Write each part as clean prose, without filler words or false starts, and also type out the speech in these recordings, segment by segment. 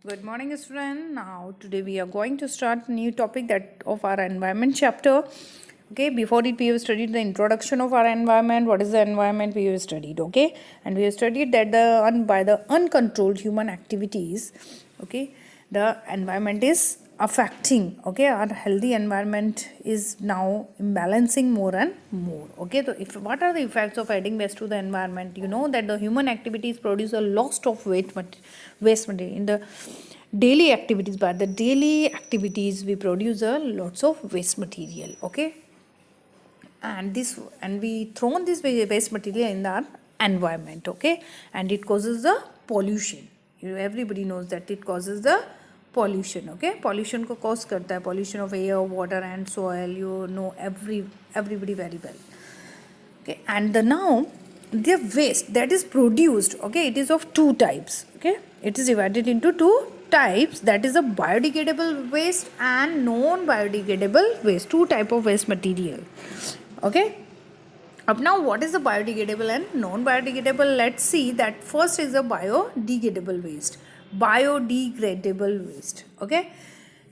Good morning, student. Now, today we are going to start a new topic that of our environment chapter. Okay, before it we have studied the introduction of our environment. What is the environment we have studied? Okay, and we have studied that by the uncontrolled human activities, okay, the environment is affecting. Okay, our healthy environment is now imbalancing more and more. Okay, so if what are the effects of adding waste to the environment? You know that the human activities produce a lot of waste material in the daily activities. By the daily activities we produce a lots of waste material. Okay, and we thrown this waste material in our environment. Okay, and it causes the pollution. Everybody knows that it causes the pollution. Okay, pollution को cause करता है, pollution of air, water and soil. You know everybody very well. Okay, and now the waste that is produced, okay, it is of two types. Okay, it is divided into two types, that is a biodegradable waste and non biodegradable waste. Two type of waste material. Okay, up now what is the biodegradable and non biodegradable? Let's see that first is a biodegradable waste. Biodegradable waste. Okay,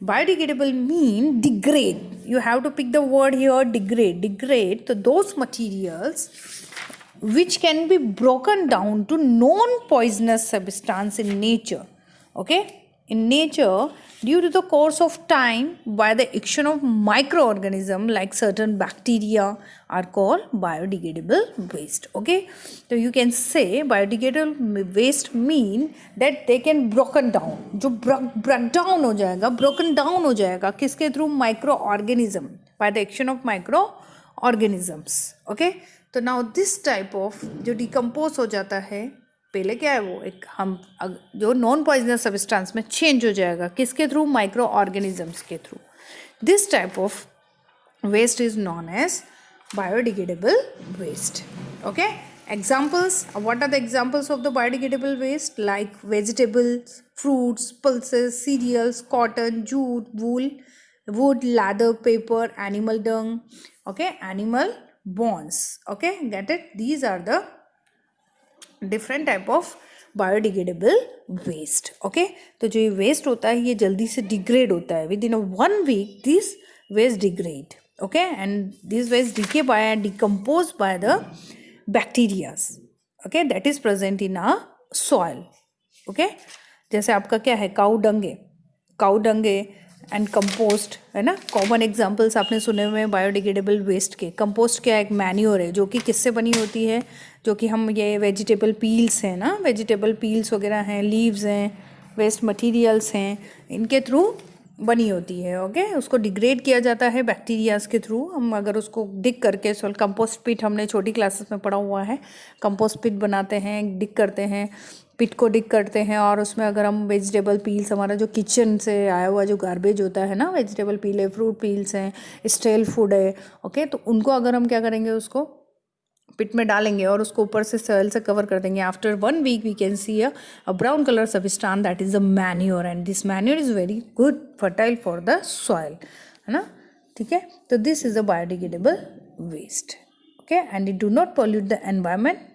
biodegradable mean degrade. You have to pick the word here, degrade. So those materials which can be broken down to non poisonous substance in nature. Okay, in nature, due to the course of time, by the action of microorganisms like certain bacteria are called biodegradable waste. Okay, so you can say biodegradable waste mean that they can broken down. जो break down हो जाएगा, broken down हो जाएगा किसके through microorganism, by the action of microorganisms. Okay, तो now this type of जो decompose हो जाता है, पहले क्या है वो एक हम जो नॉन पॉइजनस सब्सटेंस में चेंज हो जाएगा किसके थ्रू, माइक्रो ऑर्गेनिजम्स के through. This type of waste is known as biodegradable waste. Okay, examples, what are the examples of the biodegradable waste? Like vegetables, fruits, pulses, cereals, cotton, jute, wood, leather, paper, animal dung. Okay, animal bones. Okay, get it? These are the different type of biodegradable waste. Okay, तो जो ये waste होता है ये जल्दी से degrade होता है. Within a 1 week this waste degrade. Okay, and this waste decay by decompose by the bacterias. Okay, that is present in a soil. Okay, जैसे आपका क्या है, काउ डंगे एंड कंपोस्ट है ना, कॉमन एग्जांपल्स आपने सुने हुए हैं बायोडिग्रेडेबल वेस्ट के. कंपोस्ट क्या एक मैन्योर है जो कि किससे बनी होती है, जो कि हम ये वेजिटेबल पील्स हैं ना, वेजिटेबल पील्स वगैरह हैं, लीव्स हैं, वेस्ट मटेरियल्स हैं, इनके थ्रू बनी होती है. ओके, उसको डिग्रेड किया जाता है बैक्टीरियाज के थ्रू. हम अगर उसको डिग करके सोल कंपोस्ट पिट हमने छोटी क्लासेस में पढ़ा हुआ है, कंपोस्ट पिट बनाते हैं, डिग करते हैं, पिट को डिग करते हैं और उसमें अगर हम वेजिटेबल पील्स, हमारा जो किचन से आया हुआ जो गार्बेज होता है ना, वेजिटेबल पील है, फ्रूट पील्स हैं, स्टेल फूड है, ओके, तो उनको अगर हम क्या करेंगे, उसको पिट में डालेंगे और उसको ऊपर से सॉइल से कवर कर देंगे. After 1 week we can see a brown colour substance that is a manure, and this manure is very good fertile for the soil, है ना. ठीक है, तो this is a biodegradable waste. Okay, and it do not pollute the environment,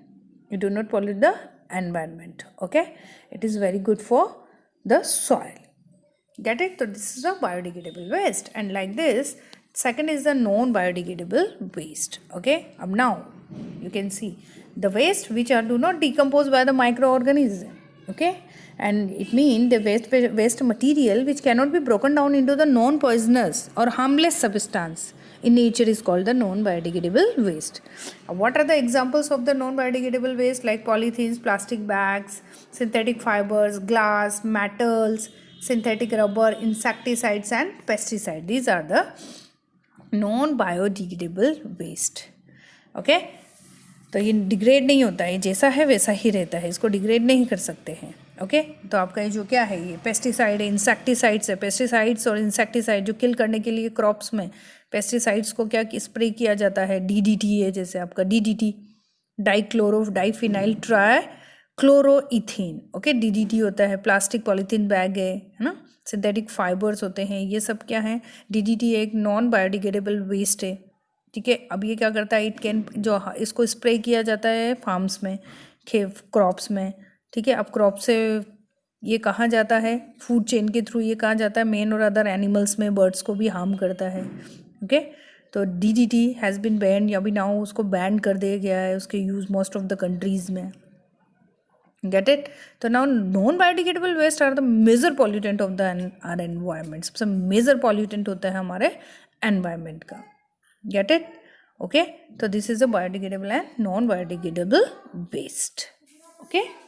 okay, it is very good for the soil. Get it? So this is a biodegradable waste, and like this second is the non biodegradable waste. Okay, now you can see the waste which are do not decompose by the microorganism. Okay, and it means the waste material which cannot be broken down into the non poisonous or harmless substance in nature is called the non biodegradable waste. What are the examples of the non biodegradable waste? Like polythenes, plastic bags, synthetic fibers, glass, metals, synthetic rubber, insecticides and pesticides. These are the non biodegradable waste. Okay, तो ये degrade नहीं होता है, जैसा है वैसा ही रहता है, इसको डिग्रेड नहीं कर सकते हैं. ओके, तो आपका ये जो क्या है, ये पेस्टिसाइड है, इंसेक्टिसाइड्स है. पेस्टिसाइड्स और इंसेक्टिसाइड जो किल करने के लिए क्रॉप्स में पेस्टिसाइड्स को क्या स्प्रे किया जाता है, डीडीटी है, जैसे आपका DDT, diphenyl try chloroethane. Okay, DDT होता है. प्लास्टिक पॉलीथीन बैग है ना, सिंथेटिक फाइबर्स होते हैं, ये सब क्या है, डीडीटी एक नॉन बायोडिग्रेडेबल वेस्ट है. ठीक है, अब ये क्या करता है, इट कैन जो इसको स्प्रे किया जाता है फार्म्स में, क्रॉप्स में. ठीक है, अब क्रॉप से ये कहाँ जाता है, फूड चेन के थ्रू ये कहाँ जाता है, मेन और अदर एनिमल्स में, बर्ड्स को भी हार्म करता है। ओके, तो DDT हैज़ बिन बैन, या भी नाउ उसको बैन कर दिया गया है, उसके use most of the countries में। Get it. तो now non biodegradable waste are the major pollutant of the are environment. सबसे मेजर पॉल्यूटेंट होता है हमारे एनवायरमेंट का। Get it. ओके, तो this is a biodegradable and non biodegradable waste. Okay.